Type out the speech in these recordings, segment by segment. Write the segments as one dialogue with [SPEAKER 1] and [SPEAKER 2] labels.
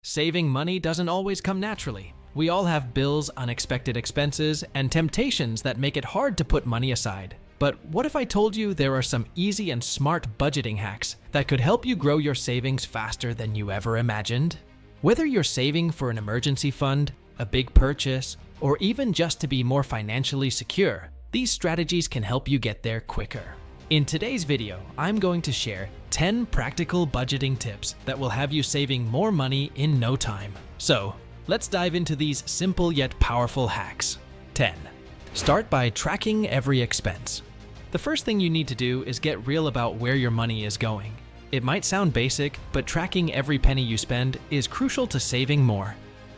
[SPEAKER 1] Saving money doesn't always come naturally. We all have bills, unexpected expenses, and temptations that make it hard to put money aside. But what if I told you there are some easy and smart budgeting hacks that could help you grow your savings faster than you ever imagined? Whether you're saving for an emergency fund, a big purchase, or even just to be more financially secure, these strategies can help you get there quicker. In today's video, I'm going to share 10 practical budgeting tips that will have you saving more money in no time. So, let's dive into these simple yet powerful hacks. 10. Start by tracking every expense. The first thing you need to do is get real about where your money is going. It might sound basic, but tracking every penny you spend is crucial to saving more.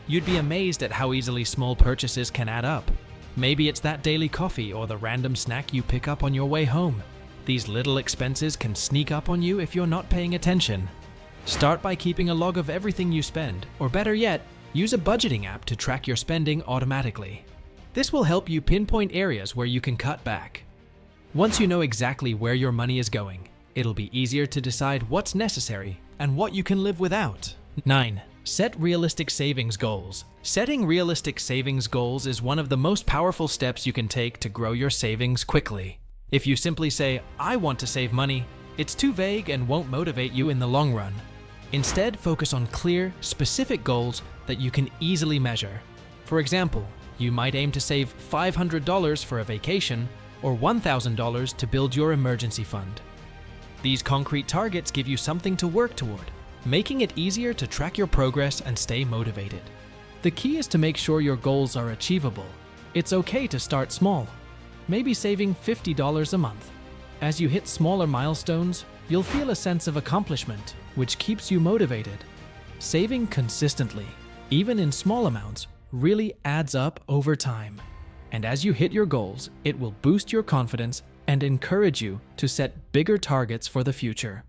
[SPEAKER 1] You'd be amazed at how easily small purchases can add up. Maybe it's that daily coffee or the random snack you pick up on your way home. These little expenses can sneak up on you if you're not paying attention. Start by keeping a log of everything you spend, or better yet, use a budgeting app to track your spending automatically. This will help you pinpoint areas where you can cut back. Once you know exactly where your money is going, it'll be easier to decide what's necessary and what you can live without. 9. Set realistic savings goals. Setting realistic savings goals is one of the most powerful steps you can take to grow your savings quickly. If you simply say, "I want to save money," it's too vague and won't motivate you in the long run. Instead, focus on clear, specific goals that you can easily measure. For example, you might aim to save $500 for a vacation or $1,000 to build your emergency fund. These concrete targets give you something to work toward, making it easier to track your progress and stay motivated. The key is to make sure your goals are achievable. It's okay to start small. Maybe saving $50 a month. As you hit smaller milestones, you'll feel a sense of accomplishment, which keeps you motivated. Saving consistently, even in small amounts, really adds up over time. And as you hit your goals, it will boost your confidence and encourage you to set bigger targets for the future.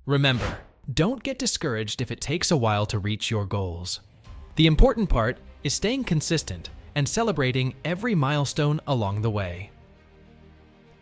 [SPEAKER 1] Remember, don't get discouraged if it takes a while to reach your goals. The important part is staying consistent and celebrating every milestone along the way.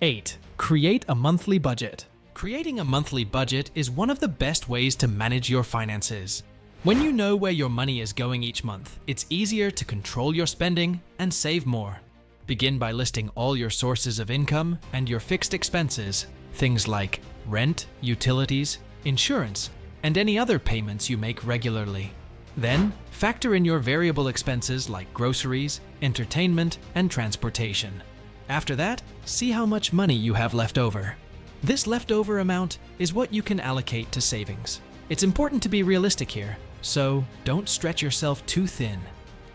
[SPEAKER 1] 8. Create a monthly budget. Creating a monthly budget is one of the best ways to manage your finances. When you know where your money is going each month, it's easier to control your spending and save more. Begin by listing all your sources of income and your fixed expenses, things like rent, utilities, insurance, and any other payments you make regularly. Then, factor in your variable expenses like groceries, entertainment, and transportation. After that, see how much money you have left over. This leftover amount is what you can allocate to savings. It's important to be realistic here, so don't stretch yourself too thin.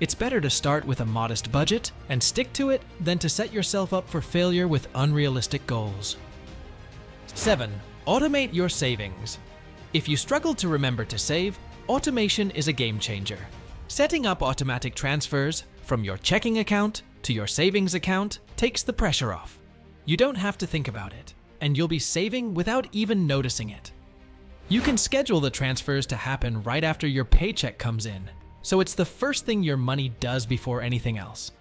[SPEAKER 1] It's better to start with a modest budget and stick to it than to set yourself up for failure with unrealistic goals. 7. Automate your savings. If you struggle to remember to save, automation is a game changer. Setting up automatic transfers from your checking account to your savings account takes the pressure off. You don't have to think about it, and you'll be saving without even noticing it. You can schedule the transfers to happen right after your paycheck comes in, so it's the first thing your money does before anything else.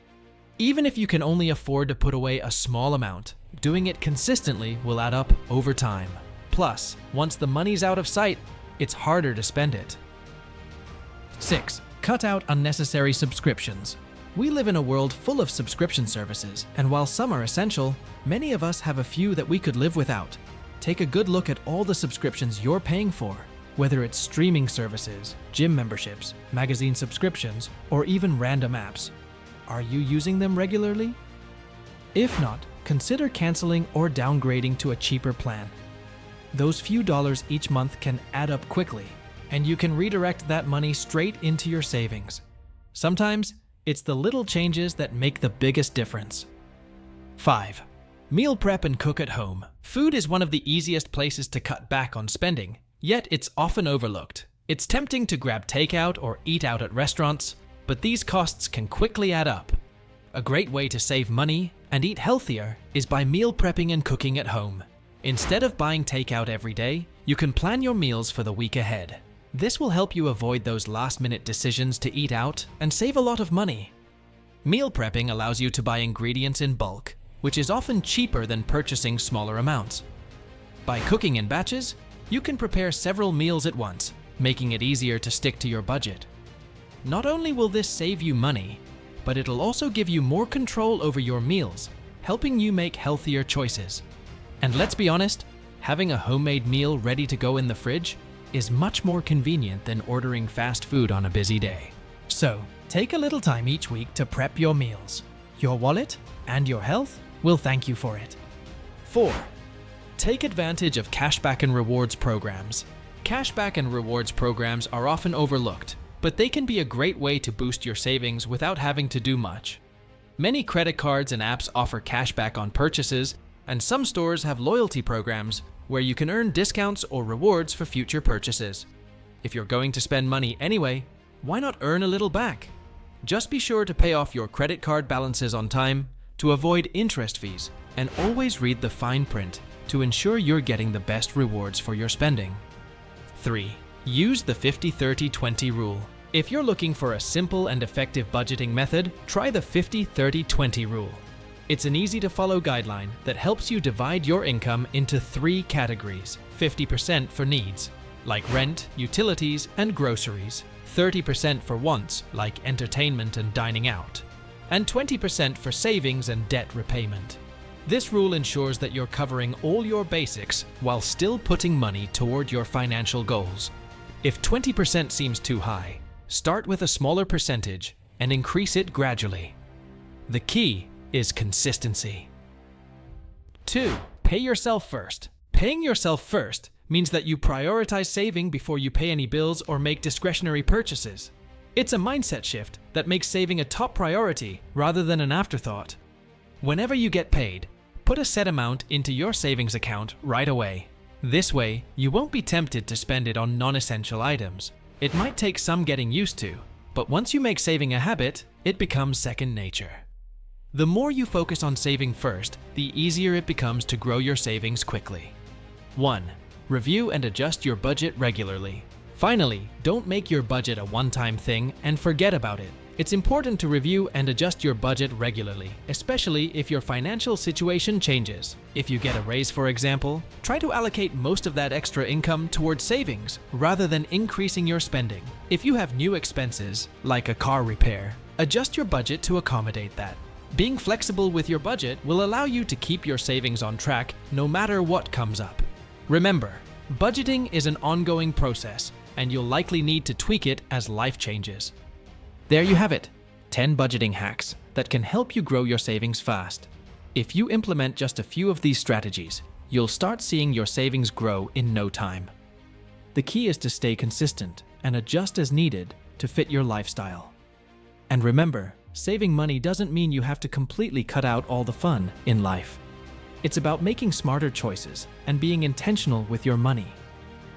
[SPEAKER 1] Even if you can only afford to put away a small amount, doing it consistently will add up over time. Plus, once the money's out of sight, it's harder to spend it. 6. Cut out unnecessary subscriptions. We live in a world full of subscription services, and while some are essential, many of us have a few that we could live without. Take a good look at all the subscriptions you're paying for, whether it's streaming services, gym memberships, magazine subscriptions, or even random apps. Are you using them regularly? If not, consider canceling or downgrading to a cheaper plan. Those few dollars each month can add up quickly, and you can redirect that money straight into your savings. Sometimes, it's the little changes that make the biggest difference. 5. Meal prep and cook at home. Food is one of the easiest places to cut back on spending, yet it's often overlooked. It's tempting to grab takeout or eat out at restaurants, but these costs can quickly add up. A great way to save money and eat healthier is by meal prepping and cooking at home. Instead of buying takeout every day, you can plan your meals for the week ahead. This will help you avoid those last-minute decisions to eat out and save a lot of money. Meal prepping allows you to buy ingredients in bulk, which is often cheaper than purchasing smaller amounts. By cooking in batches, you can prepare several meals at once, making it easier to stick to your budget. Not only will this save you money, but it'll also give you more control over your meals, helping you make healthier choices. And let's be honest, having a homemade meal ready to go in the fridge is much more convenient than ordering fast food on a busy day. So, take a little time each week to prep your meals. Your wallet and your health will thank you for it. 4. Take advantage of cashback and rewards programs. Cashback and rewards programs are often overlooked, but they can be a great way to boost your savings without having to do much. Many credit cards and apps offer cashback on purchases, and some stores have loyalty programs where you can earn discounts or rewards for future purchases. If you're going to spend money anyway, why not earn a little back? Just be sure to pay off your credit card balances on time to avoid interest fees, and always read the fine print to ensure you're getting the best rewards for your spending. 3. Use the 50-30-20 rule. If you're looking for a simple and effective budgeting method, try the 50-30-20 rule. It's an easy-to-follow guideline that helps you divide your income into 3 categories: 50% for needs, like rent, utilities, and groceries; 30% for wants, like entertainment and dining out; and 20% for savings and debt repayment. This rule ensures that you're covering all your basics while still putting money toward your financial goals. If 20% seems too high, start with a smaller percentage and increase it gradually. The key is consistency. 2. Pay yourself first. Paying yourself first means that you prioritize saving before you pay any bills or make discretionary purchases. It's a mindset shift that makes saving a top priority rather than an afterthought. Whenever you get paid, put a set amount into your savings account right away. This way, you won't be tempted to spend it on non-essential items. It might take some getting used to, but once you make saving a habit, it becomes second nature. The more you focus on saving first, the easier it becomes to grow your savings quickly. 1. Review and adjust your budget regularly. Finally, don't make your budget a one-time thing and forget about it. It's important to review and adjust your budget regularly, especially if your financial situation changes. If you get a raise, for example, try to allocate most of that extra income towards savings rather than increasing your spending. If you have new expenses, like a car repair, adjust your budget to accommodate that. Being flexible with your budget will allow you to keep your savings on track no matter what comes up. Remember, budgeting is an ongoing process, and you'll likely need to tweak it as life changes. There you have it, 10 budgeting hacks that can help you grow your savings fast. If you implement just a few of these strategies, you'll start seeing your savings grow in no time. The key is to stay consistent and adjust as needed to fit your lifestyle. And remember, saving money doesn't mean you have to completely cut out all the fun in life. It's about making smarter choices and being intentional with your money.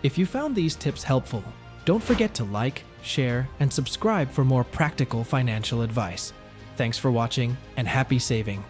[SPEAKER 1] If you found these tips helpful, don't forget to like, share, and subscribe for more practical financial advice. Thanks for watching, and happy saving!